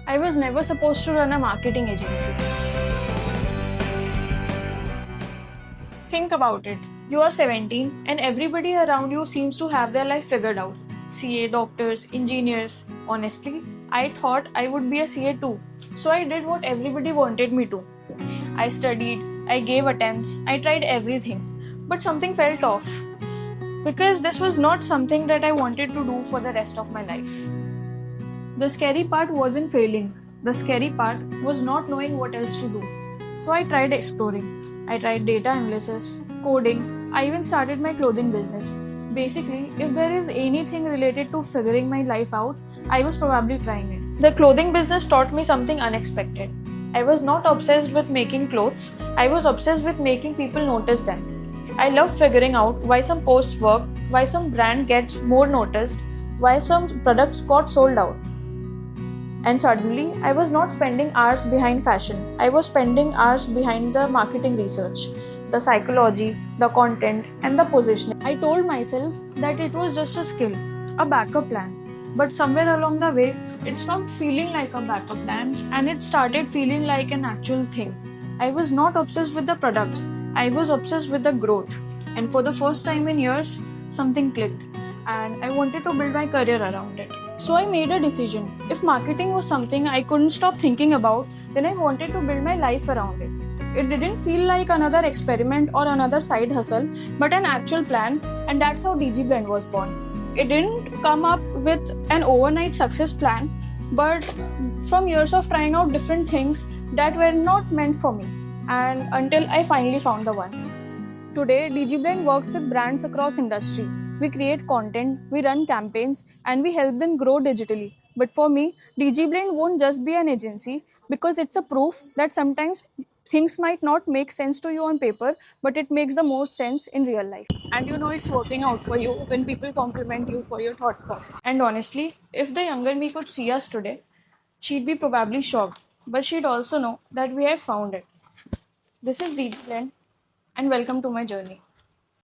I was never supposed to run a marketing agency. Think about it. You are 17 and everybody around you seems to have their life figured out. CA, doctors, engineers. Honestly, I thought I would be a CA too. So I did what everybody wanted me to. I studied, I gave attempts, I tried everything. But something felt off. Because this was not something that I wanted to do for the rest of my life. The scary part wasn't failing. The scary part was not knowing what else to do. So I tried exploring. I tried data analysis, coding, I even started my clothing business. Basically, if there is anything related to figuring my life out, I was probably trying it. The clothing business taught me something unexpected. I was not obsessed with making clothes, I was obsessed with making people notice them. I loved figuring out why some posts work, why some brand gets more noticed, why some products got sold out. And suddenly, I was not spending hours behind fashion. I was spending hours behind the marketing research, the psychology, the content, and the positioning. I told myself that it was just a skill, a backup plan. But somewhere along the way, it stopped feeling like a backup plan and it started feeling like an actual thing. I was not obsessed with the products, I was obsessed with the growth. And for the first time in years, something clicked and I wanted to build my career around it. So I made a decision. If marketing was something I couldn't stop thinking about, then I wanted to build my life around it. It didn't feel like another experiment or another side hustle, but an actual plan, and that's how DG Blend was born. It didn't come up with an overnight success plan, but from years of trying out different things that were not meant for me, and until I finally found the one. Today, DigiBlend works with brands across industry. We create content, we run campaigns, and we help them grow digitally. But for me, DigiBlend won't just be an agency because it's a proof that sometimes things might not make sense to you on paper, but it makes the most sense in real life. And you know it's working out for you when people compliment you for your thought process. And honestly, if the younger me could see us today, she'd be probably shocked, but she'd also know that we have found it. This is DigiBlend and welcome to my journey.